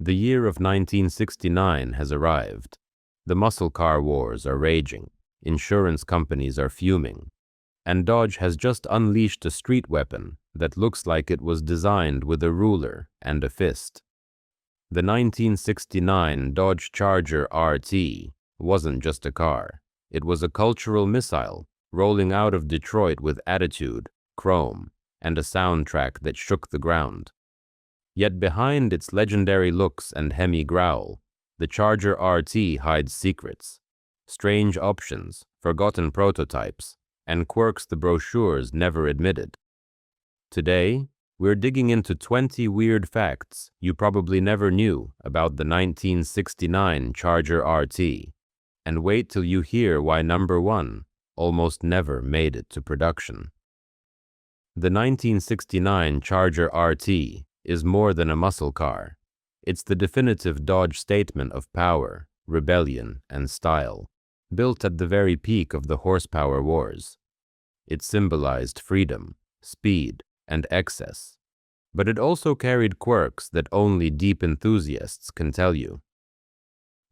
The year of 1969 has arrived. The muscle car wars are raging, insurance companies are fuming, and Dodge has just unleashed a street weapon that looks like it was designed with a ruler and a fist. The 1969 Dodge Charger RT wasn't just a car. It was a cultural missile rolling out of Detroit with attitude, chrome, and a soundtrack that shook the ground. Yet behind its legendary looks and Hemi growl, the Charger RT hides secrets, strange options, forgotten prototypes, and quirks the brochures never admitted. Today, we're digging into 20 weird facts you probably never knew about the 1969 Charger RT. And wait till you hear why number 1 almost never made it to production. The 1969 Charger RT is more than a muscle car. It's the definitive Dodge statement of power, rebellion, and style, built at the very peak of the horsepower wars. It symbolized freedom, speed, and excess, but it also carried quirks that only deep enthusiasts can tell you.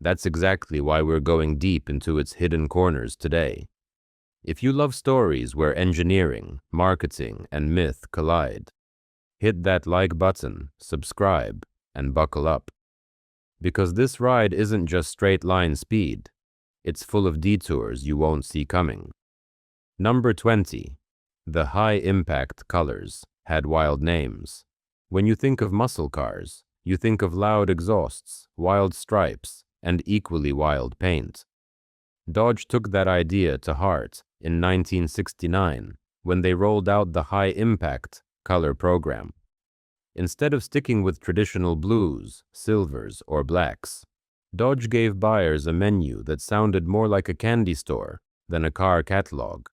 That's exactly why we're going deep into its hidden corners today. If you love stories where engineering, marketing, and myth collide, hit that like button, subscribe, and buckle up. Because this ride isn't just straight line speed, it's full of detours you won't see coming. Number 20. The high-impact colors had wild names. When you think of muscle cars, you think of loud exhausts, wild stripes, and equally wild paint. Dodge took that idea to heart in 1969 when they rolled out the high-impact color program. Instead of sticking with traditional blues, silvers, or blacks, Dodge gave buyers a menu that sounded more like a candy store than a car catalog.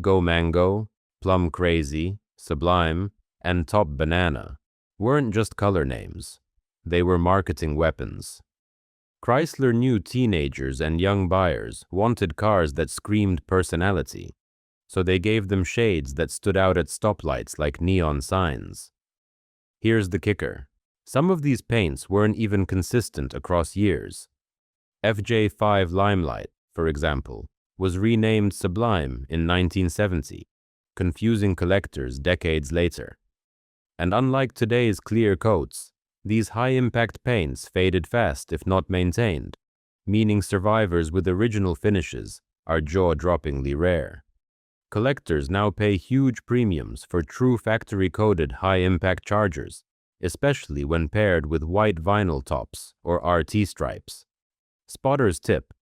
Go Mango, Plum Crazy, Sublime, and Top Banana weren't just color names. They were marketing weapons. Chrysler knew teenagers and young buyers wanted cars that screamed personality, so they gave them shades that stood out at stoplights like neon signs. Here's the kicker. Some of these paints weren't even consistent across years. FJ5 Limelight, for example, was renamed Sublime in 1970, confusing collectors decades later. And unlike today's clear coats, these high-impact paints faded fast if not maintained, meaning survivors with original finishes are jaw-droppingly rare. Collectors now pay huge premiums for true factory-coated high-impact Chargers, especially when paired with white vinyl tops or RT stripes. Spotter's tip: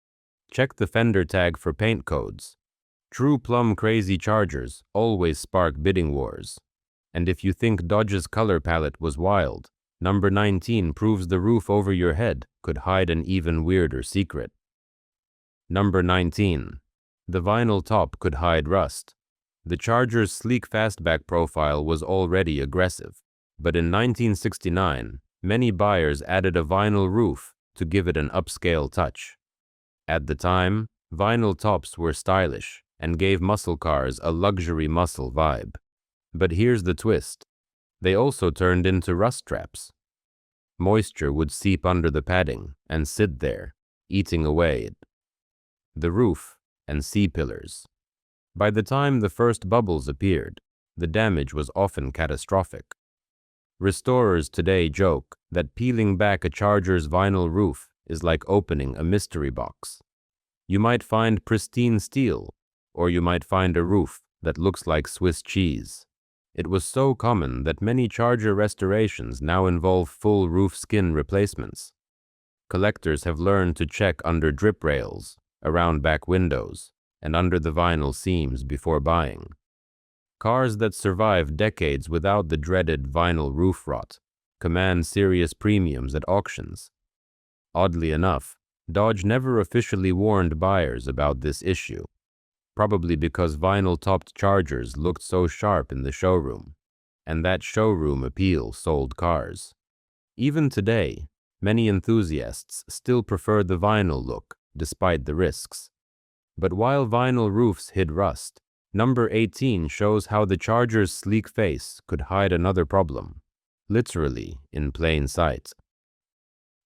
check the fender tag for paint codes. True plum-crazy Chargers always spark bidding wars. And if you think Dodge's color palette was wild, number 19 proves the roof over your head could hide an even weirder secret. Number 19. The vinyl top could hide rust. The Charger's sleek fastback profile was already aggressive, but in 1969, many buyers added a vinyl roof to give it an upscale touch. At the time, vinyl tops were stylish and gave muscle cars a luxury muscle vibe. But here's the twist. They also turned into rust traps. Moisture would seep under the padding and sit there, eating away at the roof and C-pillars. By the time the first bubbles appeared, the damage was often catastrophic. Restorers today joke that peeling back a Charger's vinyl roof is like opening a mystery box. You might find pristine steel, or you might find a roof that looks like Swiss cheese. It was so common that many Charger restorations now involve full roof skin replacements. Collectors have learned to check under drip rails, around back windows, and under the vinyl seams before buying. Cars that survive decades without the dreaded vinyl roof rot command serious premiums at auctions. Oddly enough, Dodge never officially warned buyers about this issue, probably because vinyl-topped Chargers looked so sharp in the showroom, and that showroom appeal sold cars. Even today, many enthusiasts still prefer the vinyl look, despite the risks. But while vinyl roofs hid rust, number 18 shows how the Charger's sleek face could hide another problem, literally in plain sight.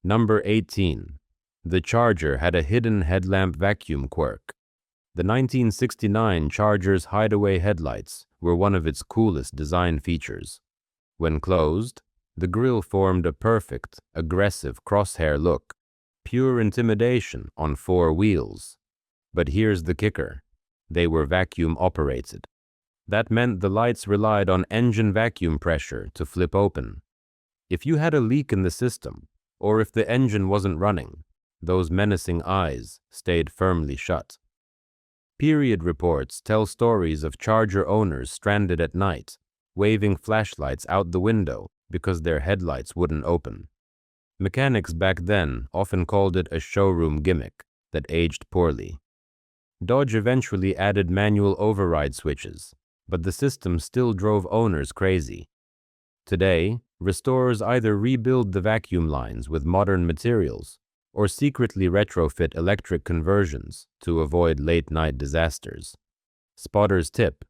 Number 18. The Charger had a hidden headlamp vacuum quirk. The 1969 Charger's hideaway headlights were one of its coolest design features. When closed, the grille formed a perfect, aggressive crosshair look, pure intimidation on four wheels. But here's the kicker. They were vacuum operated. That meant the lights relied on engine vacuum pressure to flip open. If you had a leak in the system, or if the engine wasn't running, those menacing eyes stayed firmly shut. Period reports tell stories of Charger owners stranded at night, waving flashlights out the window because their headlights wouldn't open. Mechanics back then often called it a showroom gimmick that aged poorly. Dodge eventually added manual override switches, but the system still drove owners crazy. Today, restorers either rebuild the vacuum lines with modern materials or secretly retrofit electric conversions to avoid late-night disasters. Spotter's tip: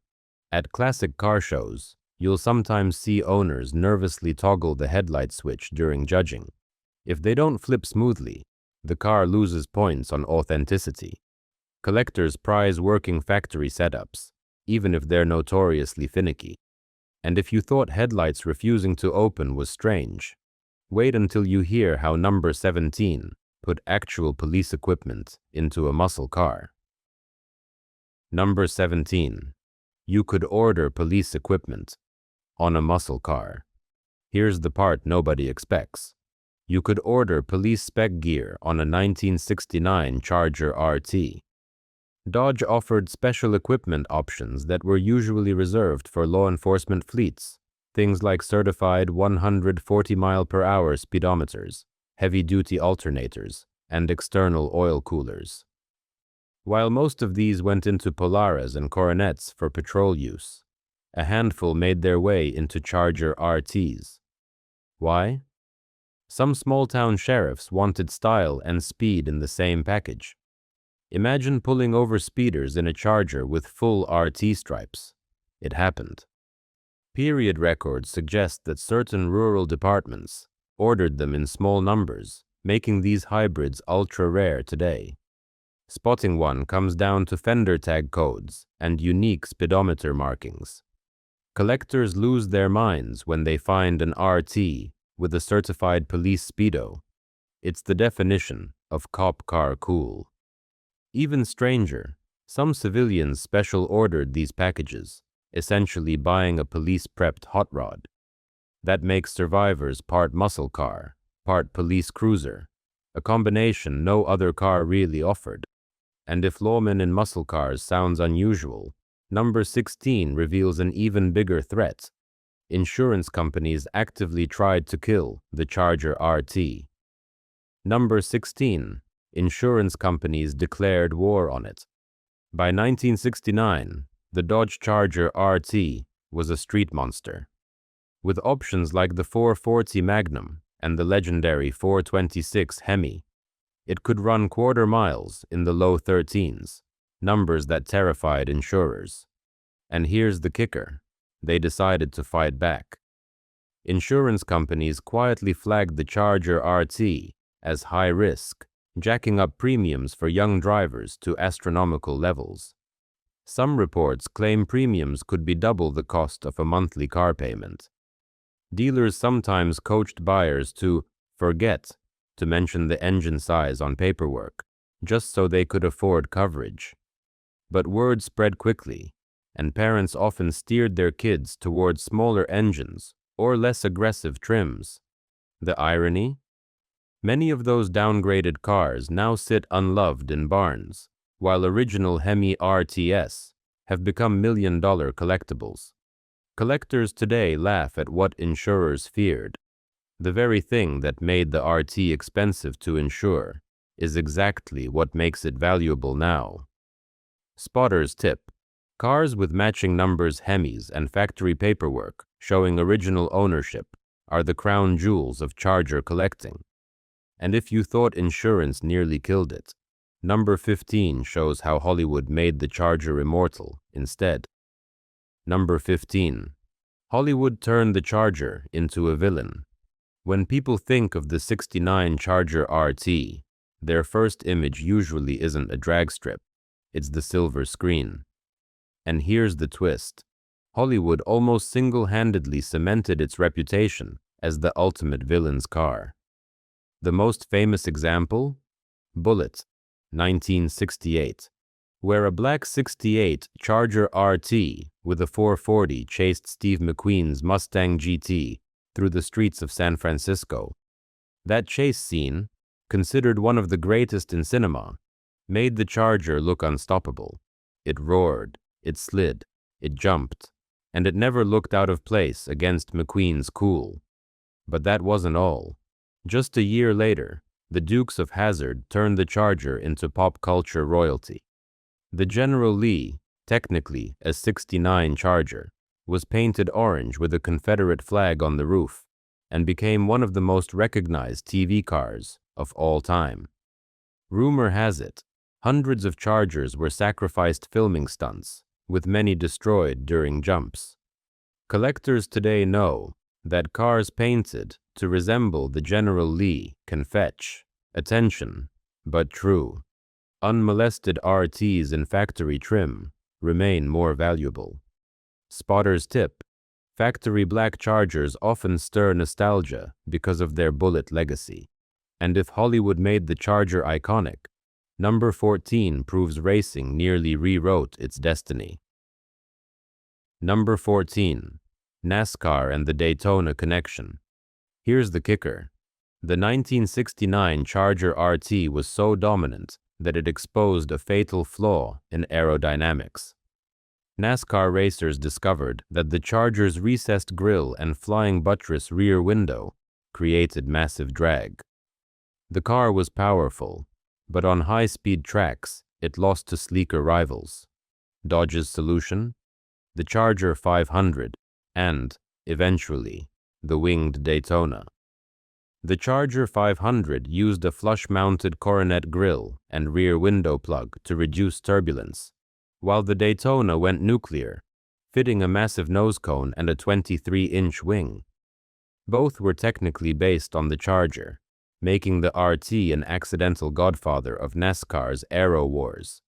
at classic car shows, you'll sometimes see owners nervously toggle the headlight switch during judging. If they don't flip smoothly, the car loses points on authenticity. Collectors prize working factory setups, even if they're notoriously finicky. And if you thought headlights refusing to open was strange, wait until you hear how number 17 put actual police equipment into a muscle car. Number 17. You could order police equipment on a muscle car. Here's the part nobody expects. You could order police spec gear on a 1969 Charger RT. Dodge offered special equipment options that were usually reserved for law enforcement fleets, things like certified 140-mile-per-hour speedometers, heavy-duty alternators, and external oil coolers. While most of these went into Polaras and Coronets for patrol use, a handful made their way into Charger RTs. Why? Some small-town sheriffs wanted style and speed in the same package. Imagine pulling over speeders in a Charger with full RT stripes. It happened. Period records suggest that certain rural departments ordered them in small numbers, making these hybrids ultra-rare today. Spotting one comes down to fender tag codes and unique speedometer markings. Collectors lose their minds when they find an RT with a certified police speedo. It's the definition of cop car cool. Even stranger, some civilians special ordered these packages, essentially buying a police-prepped hot rod. That makes Survivors part muscle car, part police cruiser, a combination no other car really offered. And if lawmen in muscle cars sounds unusual, number 16 reveals an even bigger threat. Insurance companies actively tried to kill the Charger RT. Number 16. Insurance companies declared war on it. By 1969, the Dodge Charger RT was a street monster. With options like the 440 Magnum and the legendary 426 Hemi, it could run quarter miles in the low 13s, numbers that terrified insurers. And here's the kicker: they decided to fight back. Insurance companies quietly flagged the Charger RT as high risk, jacking up premiums for young drivers to astronomical levels. Some reports claim premiums could be double the cost of a monthly car payment. Dealers sometimes coached buyers to forget to mention the engine size on paperwork, just so they could afford coverage. But word spread quickly, and parents often steered their kids towards smaller engines or less aggressive trims. The irony? Many of those downgraded cars now sit unloved in barns, while original Hemi RTS have become million-dollar collectibles. Collectors today laugh at what insurers feared. The very thing that made the RT expensive to insure is exactly what makes it valuable now. Spotter's tip: cars with matching numbers Hemis and factory paperwork showing original ownership are the crown jewels of Charger collecting. And if you thought insurance nearly killed it, number 15 shows how Hollywood made the Charger immortal instead. Number 15. Hollywood turned the Charger into a villain. When people think of the '69 Charger RT, their first image usually isn't a drag strip, it's the silver screen. And here's the twist. Hollywood almost single-handedly cemented its reputation as the ultimate villain's car. The most famous example? Bullitt, 1968, where a black '68 Charger RT with a 440 chased Steve McQueen's Mustang GT through the streets of San Francisco. That chase scene, considered one of the greatest in cinema, made the Charger look unstoppable. It roared, it slid, it jumped, and it never looked out of place against McQueen's cool. But that wasn't all. Just a year later, the Dukes of Hazzard turned the Charger into pop culture royalty. The General Lee, technically a '69 Charger, was painted orange with a Confederate flag on the roof and became one of the most recognized TV cars of all time. Rumor has it, hundreds of Chargers were sacrificed filming stunts, with many destroyed during jumps. Collectors today know that cars painted to resemble the General Lee can fetch attention, but true, unmolested RTs in factory trim remain more valuable. Spotter's tip: factory black Chargers often stir nostalgia because of their Bullitt legacy. And if Hollywood made the Charger iconic, number 14 proves racing nearly rewrote its destiny. Number 14. NASCAR and the Daytona connection. Here's the kicker. The 1969 Charger RT was so dominant that it exposed a fatal flaw in aerodynamics. NASCAR racers discovered that the Charger's recessed grille and flying buttress rear window created massive drag. The car was powerful, but on high-speed tracks, it lost to sleeker rivals. Dodge's solution? The Charger 500 and, eventually, the winged Daytona. The Charger 500 used a flush-mounted coronet grille and rear window plug to reduce turbulence, while the Daytona went nuclear, fitting a massive nose cone and a 23-inch wing. Both were technically based on the Charger, making the RT an accidental godfather of NASCAR's aero wars.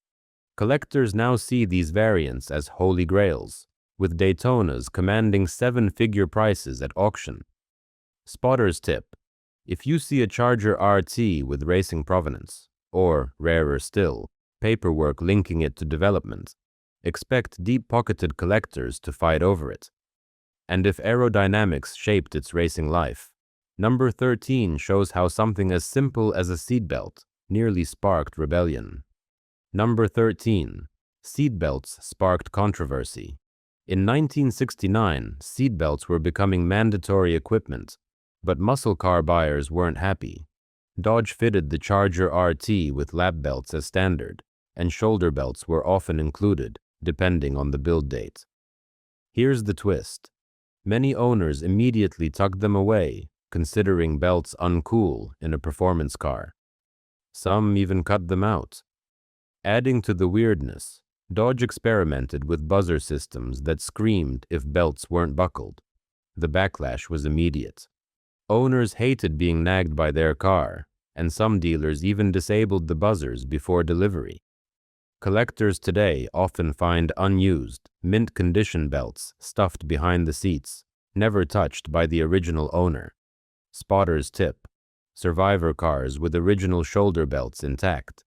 Collectors now see these variants as holy grails, with Daytonas commanding seven-figure prices at auction. Spotter's tip: if you see a Charger RT with racing provenance, or, rarer still, paperwork linking it to development, expect deep-pocketed collectors to fight over it. And if aerodynamics shaped its racing life, number 13 shows how something as simple as a seatbelt nearly sparked rebellion. Number 13. Seatbelts sparked controversy. In 1969, seatbelts were becoming mandatory equipment, but muscle car buyers weren't happy. Dodge fitted the Charger RT with lap belts as standard, and shoulder belts were often included, depending on the build date. Here's the twist. Many owners immediately tugged them away, considering belts uncool in a performance car. Some even cut them out. Adding to the weirdness, Dodge experimented with buzzer systems that screamed if belts weren't buckled. The backlash was immediate. Owners hated being nagged by their car, and some dealers even disabled the buzzers before delivery. Collectors today often find unused, mint-condition belts stuffed behind the seats, never touched by the original owner. Spotter's tip: survivor cars with original shoulder belts intact,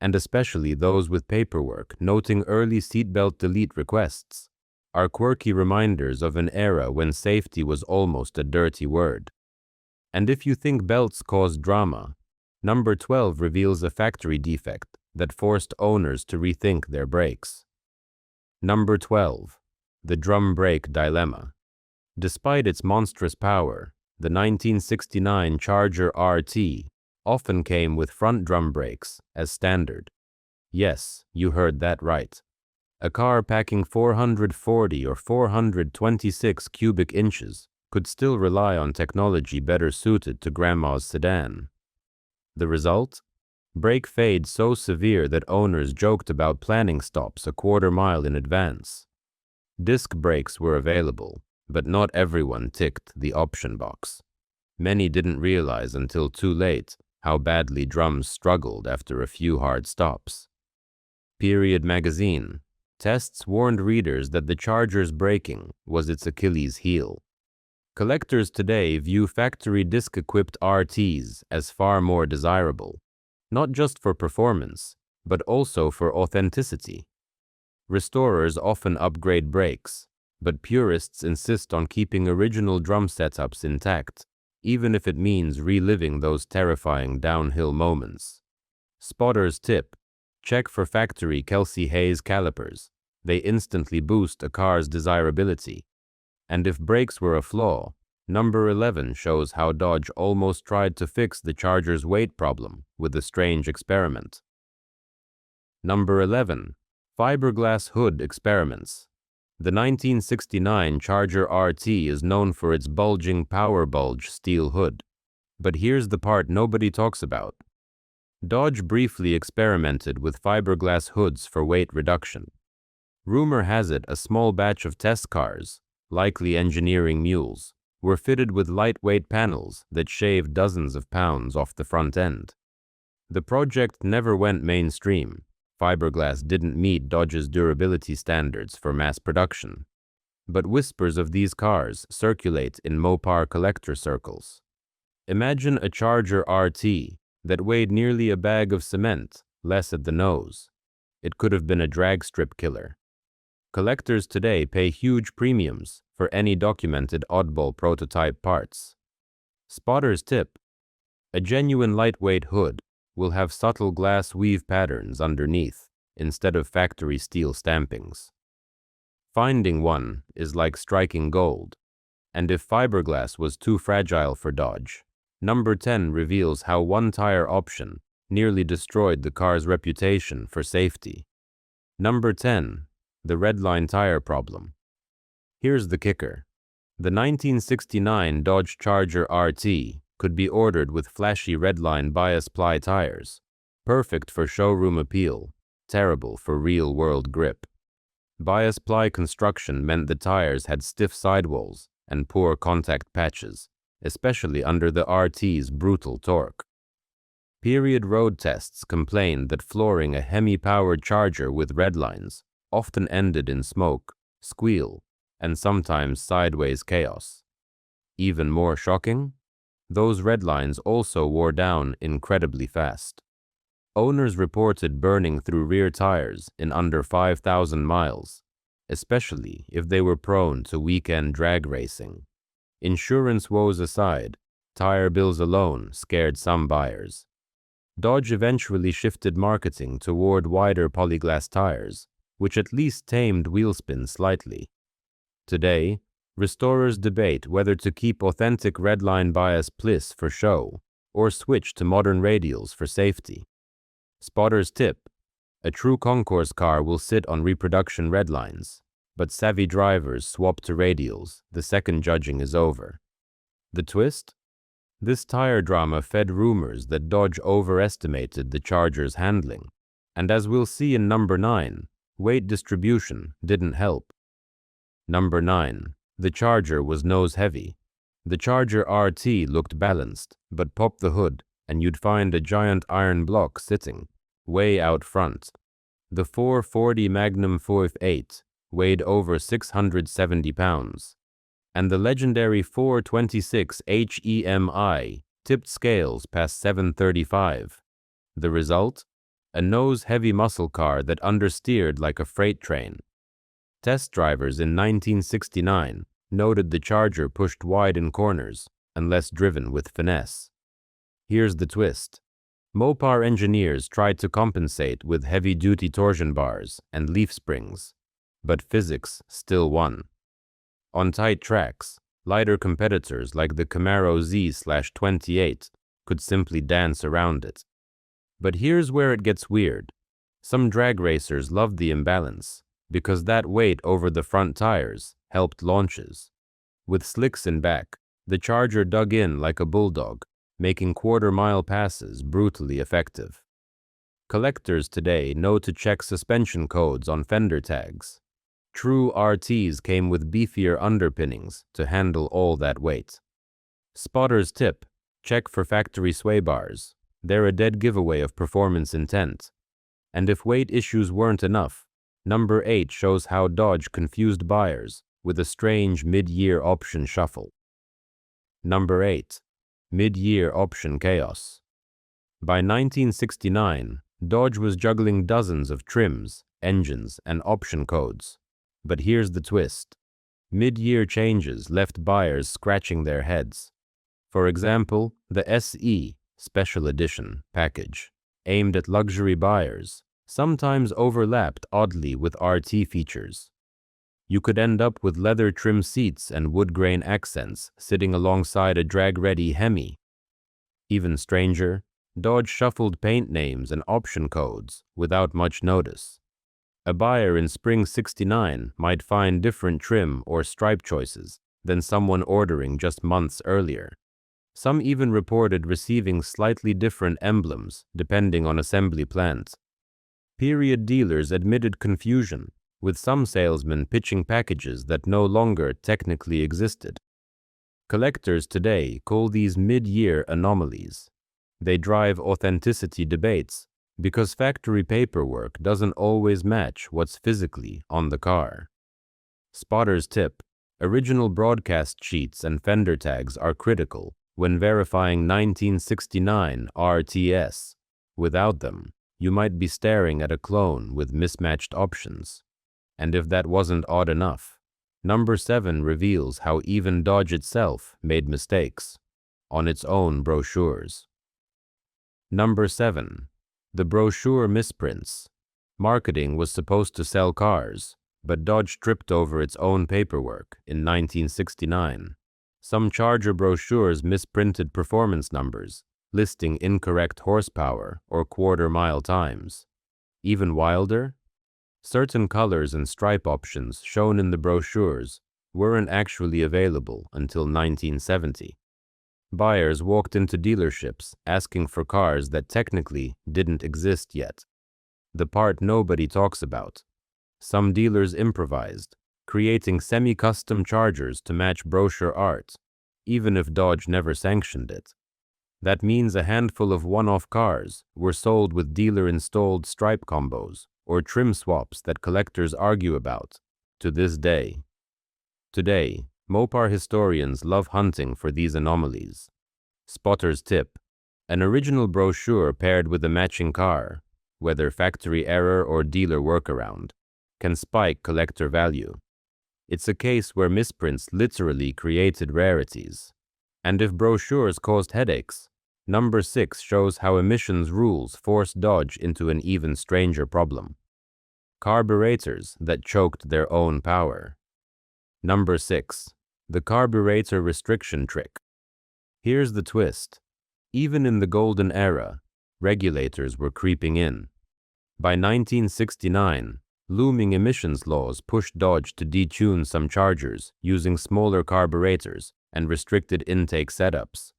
and especially those with paperwork noting early seatbelt delete requests, are quirky reminders of an era when safety was almost a dirty word. And if you think belts caused drama, number 12 reveals a factory defect that forced owners to rethink their brakes. Number 12. The drum brake dilemma. Despite its monstrous power, the 1969 Charger RT often came with front drum brakes as standard. Yes, you heard that right. A car packing 440 or 426 cubic inches could still rely on technology better suited to grandma's sedan. The result? Brake fade so severe that owners joked about planning stops a quarter-mile in advance. Disc brakes were available, but not everyone ticked the option box. Many didn't realize until too late how badly drums struggled after a few hard stops. Period magazine. Tests warned readers that the Charger's braking was its Achilles heel. Collectors today view factory disc-equipped RTs as far more desirable, not just for performance, but also for authenticity. Restorers often upgrade brakes, but purists insist on keeping original drum setups intact, even if it means reliving those terrifying downhill moments. Spotter's tip: check for factory Kelsey Hayes calipers. They instantly boost a car's desirability. And if brakes were a flaw, number 11 shows how Dodge almost tried to fix the Charger's weight problem with a strange experiment. Number 11. Fiberglass hood experiments. The 1969 Charger RT is known for its bulging power bulge steel hood. But here's the part nobody talks about. Dodge briefly experimented with fiberglass hoods for weight reduction. Rumor has it a small batch of test cars, likely engineering mules, were fitted with lightweight panels that shaved dozens of pounds off the front end. The project never went mainstream. Fiberglass didn't meet Dodge's durability standards for mass production. But whispers of these cars circulate in Mopar collector circles. Imagine a Charger RT that weighed nearly a bag of cement, less at the nose. It could have been a drag strip killer. Collectors today pay huge premiums for any documented oddball prototype parts. Spotter's tip: a genuine lightweight hood will have subtle glass weave patterns underneath instead of factory steel stampings. Finding one is like striking gold, and if fiberglass was too fragile for Dodge, number 10 reveals how one tire option nearly destroyed the car's reputation for safety. Number 10. The redline tire problem. Here's the kicker. The 1969 Dodge Charger RT could be ordered with flashy redline bias ply tires, perfect for showroom appeal, terrible for real-world grip. Bias ply construction meant the tires had stiff sidewalls and poor contact patches, especially under the RT's brutal torque. Period road tests complained that flooring a Hemi-powered Charger with redlines often ended in smoke, squeal, and sometimes sideways chaos. Even more shocking, those redlines also wore down incredibly fast. Owners reported burning through rear tires in under 5,000 miles, especially if they were prone to weekend drag racing. Insurance woes aside, tire bills alone scared some buyers. Dodge eventually shifted marketing toward wider polyglass tires, which at least tamed wheelspin slightly. Today, restorers debate whether to keep authentic redline bias plis for show or switch to modern radials for safety. Spotter's tip: a true concourse car will sit on reproduction redlines, but savvy drivers swap to radials the second judging is over. The twist? This tire drama fed rumors that Dodge overestimated the Charger's handling, and as we'll see in number 9, weight distribution didn't help. Number 9. The Charger was nose-heavy. The Charger RT looked balanced, but pop the hood and you'd find a giant iron block sitting way out front. The 440 Magnum 4F8 weighed over 670 pounds, and the legendary 426 HEMI tipped scales past 735. The result? A nose-heavy muscle car that understeered like a freight train. Test drivers in 1969 noted the Charger pushed wide in corners unless driven with finesse. Here's the twist. Mopar engineers tried to compensate with heavy-duty torsion bars and leaf springs, but physics still won. On tight tracks, lighter competitors like the Camaro Z/28 could simply dance around it. But here's where it gets weird. Some drag racers loved the imbalance, because that weight over the front tires helped launches. With slicks in back, the Charger dug in like a bulldog, making quarter-mile passes brutally effective. Collectors today know to check suspension codes on fender tags. True RTs came with beefier underpinnings to handle all that weight. Spotter's tip: check for factory sway bars. They're a dead giveaway of performance intent. And if weight issues weren't enough, number 8 shows how Dodge confused buyers with a strange mid-year option shuffle. Number 8. Mid-year option chaos. By 1969, Dodge was juggling dozens of trims, engines, and option codes. But here's the twist. Mid-year changes left buyers scratching their heads. For example, the SE Special Edition package, aimed at luxury buyers, sometimes overlapped oddly with RT features. You could end up with leather trim seats and wood grain accents sitting alongside a drag-ready Hemi. Even stranger, Dodge shuffled paint names and option codes without much notice. A buyer in spring '69 might find different trim or stripe choices than someone ordering just months earlier. Some even reported receiving slightly different emblems depending on assembly plant. Period dealers admitted confusion, with some salesmen pitching packages that no longer technically existed. Collectors today call these mid-year anomalies. They drive authenticity debates because factory paperwork doesn't always match what's physically on the car. Spotter's tip: original broadcast sheets and fender tags are critical when verifying 1969 RTS. Without them, you might be staring at a clone with mismatched options. And if that wasn't odd enough, number 7 reveals how even Dodge itself made mistakes on its own brochures. Number 7. The brochure misprints. Marketing was supposed to sell cars, but Dodge tripped over its own paperwork in 1969. Some Charger brochures misprinted performance numbers, listing incorrect horsepower or quarter-mile times. Even wilder, certain colors and stripe options shown in the brochures weren't actually available until 1970. Buyers walked into dealerships asking for cars that technically didn't exist yet. The part nobody talks about. Some dealers improvised, creating semi-custom Chargers to match brochure art, even if Dodge never sanctioned it. That means a handful of one-off cars were sold with dealer-installed stripe combos or trim swaps that collectors argue about to this day. Today, Mopar historians love hunting for these anomalies. Spotter's tip: an original brochure paired with a matching car, whether factory error or dealer workaround, can spike collector value. It's a case where misprints literally created rarities. And if brochures caused headaches, number 6 shows how emissions rules forced Dodge into an even stranger problem: carburetors that choked their own power. Number 6. The carburetor restriction trick. Here's the twist. Even in the golden era, regulators were creeping in. By 1969, looming emissions laws pushed Dodge to detune some Chargers using smaller carburetors and restricted intake setups.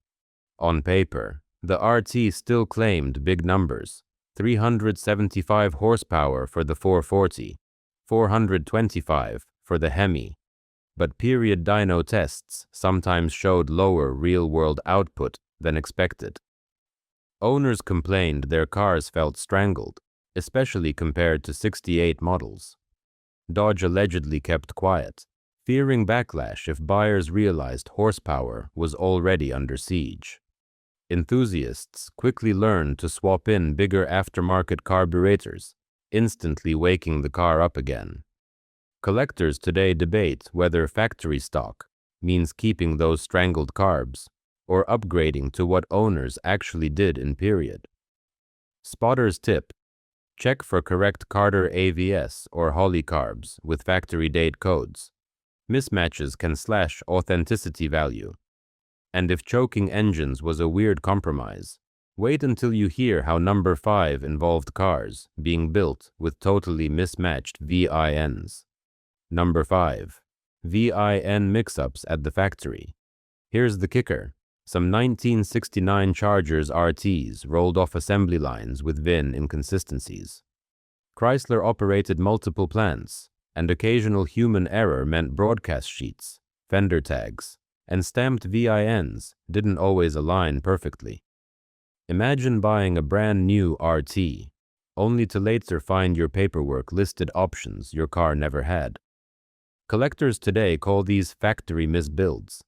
On paper, the RT still claimed big numbers: 375 horsepower for the 440, 425 for the Hemi. But period dyno tests sometimes showed lower real-world output than expected. Owners complained their cars felt strangled, especially compared to '68 models. Dodge allegedly kept quiet, fearing backlash if buyers realized horsepower was already under siege. Enthusiasts quickly learned to swap in bigger aftermarket carburetors, instantly waking the car up again. Collectors today debate whether factory stock means keeping those strangled carbs or upgrading to what owners actually did in period. Spotter's tip: check for correct Carter AVS or Holley carbs with factory date codes. Mismatches can slash authenticity value. And if choking engines was a weird compromise, wait until you hear how number 5 involved cars being built with totally mismatched VINs. Number 5. VIN mix-ups at the factory. Here's the kicker. Some 1969 Chargers RTs rolled off assembly lines with VIN inconsistencies. Chrysler operated multiple plants, and occasional human error meant broadcast sheets, fender tags, and stamped VINs didn't always align perfectly. Imagine buying a brand new RT, only to later find your paperwork listed options your car never had. Collectors today call these factory misbuilds.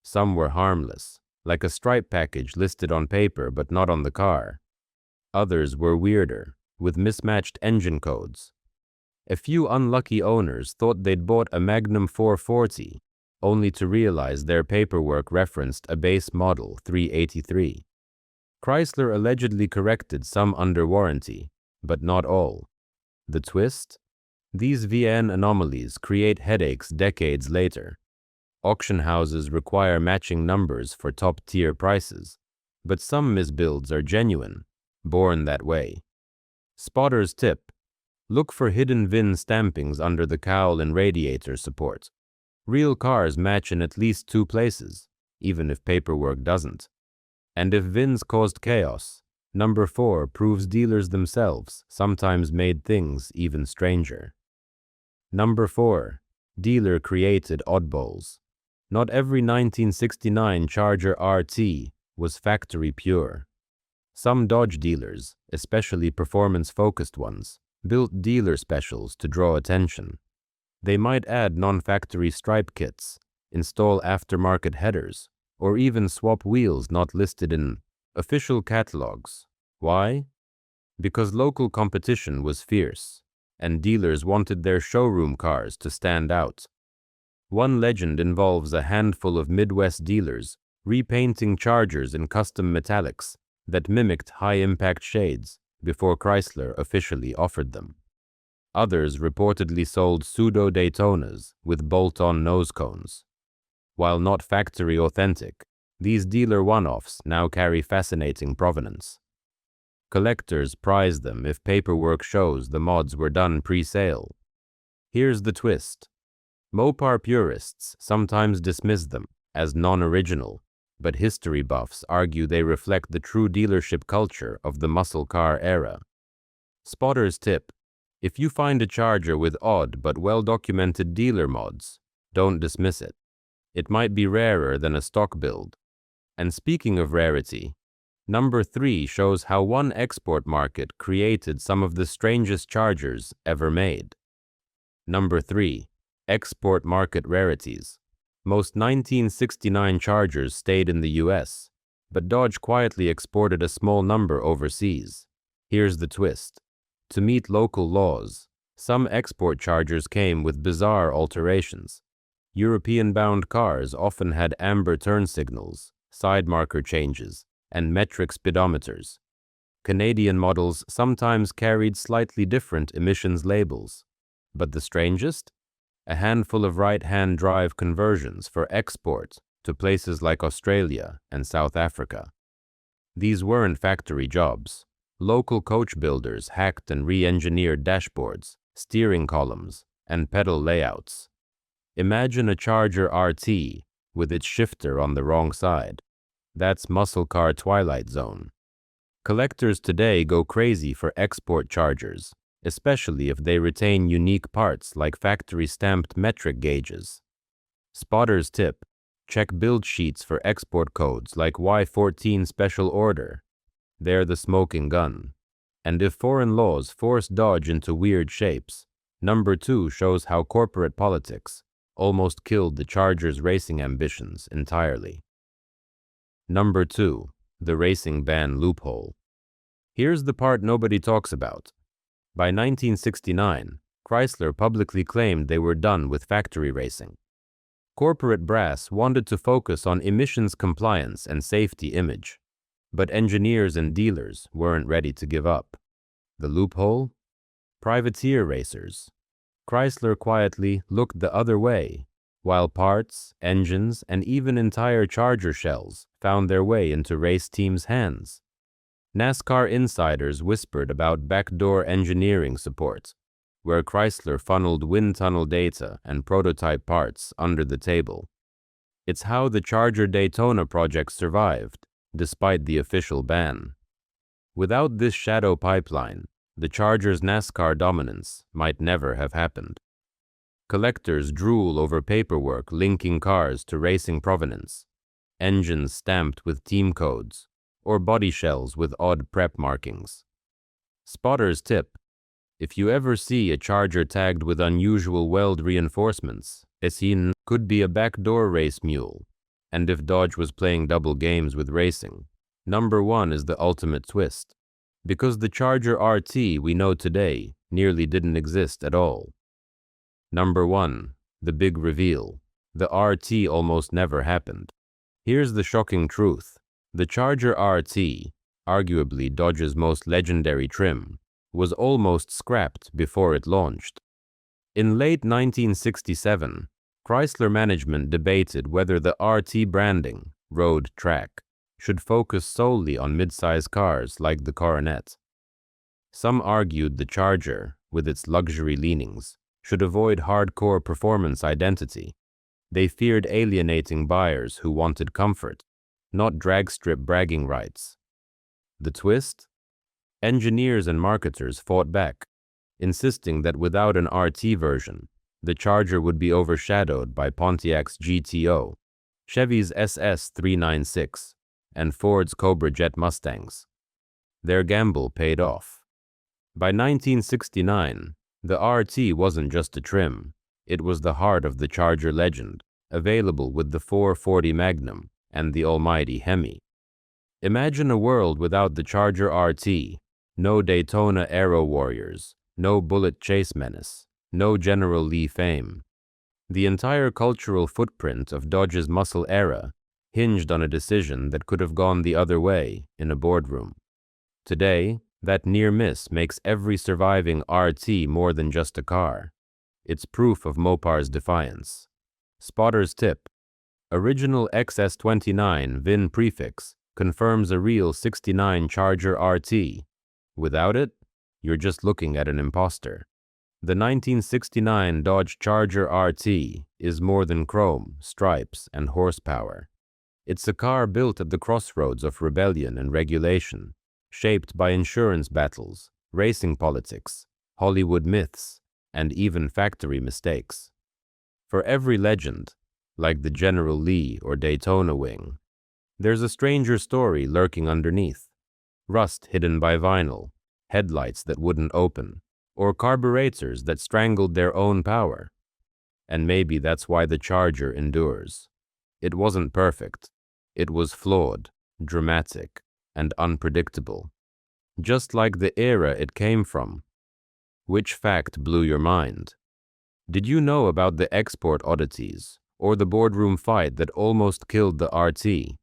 Some were harmless, like a stripe package listed on paper but not on the car. Others were weirder, with mismatched engine codes. A few unlucky owners thought they'd bought a Magnum 440, only to realize their paperwork referenced a base model 383. Chrysler allegedly corrected some under warranty, but not all. The twist? These VN anomalies create headaches decades later. Auction houses require matching numbers for top-tier prices, but some misbuilds are genuine, born that way. Spotter's tip: look for hidden VIN stampings under the cowl and radiator support. Real cars match in at least 2 places, even if paperwork doesn't. And if VINs caused chaos, number 4 proves dealers themselves sometimes made things even stranger. Number 4. Dealer-created oddballs. Not every 1969 Charger RT was factory pure. Some Dodge dealers, especially performance-focused ones, built dealer specials to draw attention. They might add non-factory stripe kits, install aftermarket headers, or even swap wheels not listed in official catalogs. Why? Because local competition was fierce, and dealers wanted their showroom cars to stand out. One legend involves a handful of Midwest dealers repainting Chargers in custom metallics that mimicked high-impact shades before Chrysler officially offered them. Others reportedly sold pseudo-Daytonas with bolt-on nose cones. While not factory authentic, these dealer one-offs now carry fascinating provenance. Collectors prize them if paperwork shows the mods were done pre-sale. Here's the twist. Mopar purists sometimes dismiss them as non-original, but history buffs argue they reflect the true dealership culture of the muscle car era. Spotter's tip: if you find a Charger with odd but well-documented dealer mods, don't dismiss it. It might be rarer than a stock build. And speaking of rarity, number 3 shows how one export market created some of the strangest Chargers ever made. Number 3. Export market rarities. Most 1969 Chargers stayed in the US, but Dodge quietly exported a small number overseas. Here's the twist. To meet local laws, some export Chargers came with bizarre alterations. European-bound cars often had amber turn signals, side marker changes, and metric speedometers. Canadian models sometimes carried slightly different emissions labels. But the strangest? A handful of right-hand drive conversions for export to places like Australia and South Africa. These weren't factory jobs. Local coach builders hacked and re-engineered dashboards, steering columns, and pedal layouts. Imagine a Charger RT with its shifter on the wrong side. That's muscle car Twilight Zone. Collectors today go crazy for export Chargers, especially if they retain unique parts like factory-stamped metric gauges. Spotter's tip: check build sheets for export codes like Y14 Special Order. They're the smoking gun. And if foreign laws force Dodge into weird shapes, number 2 shows how corporate politics almost killed the Charger's racing ambitions entirely. Number 2. The racing ban loophole. Here's the part nobody talks about. By 1969, Chrysler publicly claimed they were done with factory racing. Corporate brass wanted to focus on emissions compliance and safety image, but engineers and dealers weren't ready to give up. The loophole? Privateer racers. Chrysler quietly looked the other way, while parts, engines, and even entire Charger shells found their way into race teams' hands. NASCAR insiders whispered about backdoor engineering support, where Chrysler funneled wind tunnel data and prototype parts under the table. It's how the Charger Daytona project survived, despite the official ban. Without this shadow pipeline, the Charger's NASCAR dominance might never have happened. Collectors drool over paperwork linking cars to racing provenance, engines stamped with team codes, or body shells with odd prep markings. Spotter's tip: if you ever see a Charger tagged with unusual weld reinforcements, it could be a backdoor race mule. And if Dodge was playing double games with racing, number 1 is the ultimate twist, because the Charger RT we know today nearly didn't exist at all. Number 1, the big reveal. The RT almost never happened. Here's the shocking truth. The Charger RT, arguably Dodge's most legendary trim, was almost scrapped before it launched. In late 1967, Chrysler management debated whether the RT branding, road track, should focus solely on midsize cars like the Coronet. Some argued the Charger, with its luxury leanings, should avoid hardcore performance identity. They feared alienating buyers who wanted comfort, not drag strip bragging rights. The twist? Engineers and marketers fought back, insisting that without an RT version, the Charger would be overshadowed by Pontiac's GTO, Chevy's SS396, and Ford's Cobra Jet Mustangs. Their gamble paid off. By 1969, the RT wasn't just a trim, it was the heart of the Charger legend, available with the 440 Magnum and the almighty Hemi. Imagine a world without the Charger RT, no Daytona Aero Warriors, no Bullet Chase Menace, no General Lee fame. The entire cultural footprint of Dodge's muscle era hinged on a decision that could have gone the other way in a boardroom. Today, that near miss makes every surviving RT more than just a car. It's proof of Mopar's defiance. Spotter's tip: original XS29 VIN prefix confirms a real 69 Charger RT. Without it, you're just looking at an imposter. The 1969 Dodge Charger RT is more than chrome, stripes, and horsepower. It's a car built at the crossroads of rebellion and regulation, shaped by insurance battles, racing politics, Hollywood myths, and even factory mistakes. For every legend, like the General Lee or Daytona wing, there's a stranger story lurking underneath. Rust hidden by vinyl, headlights that wouldn't open, or carburetors that strangled their own power. And maybe that's why the Charger endures. It wasn't perfect. It was flawed, dramatic, and unpredictable. Just like the era it came from. Which fact blew your mind? Did you know about the export oddities, or the boardroom fight that almost killed the RT?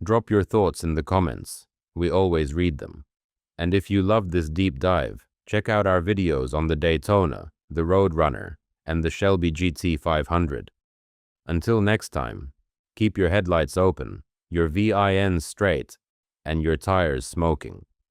Drop your thoughts in the comments. We always read them. And if you loved this deep dive, check out our videos on the Daytona, the Roadrunner, and the Shelby GT500. Until next time, keep your headlights open, your VINs straight, and your tires smoking.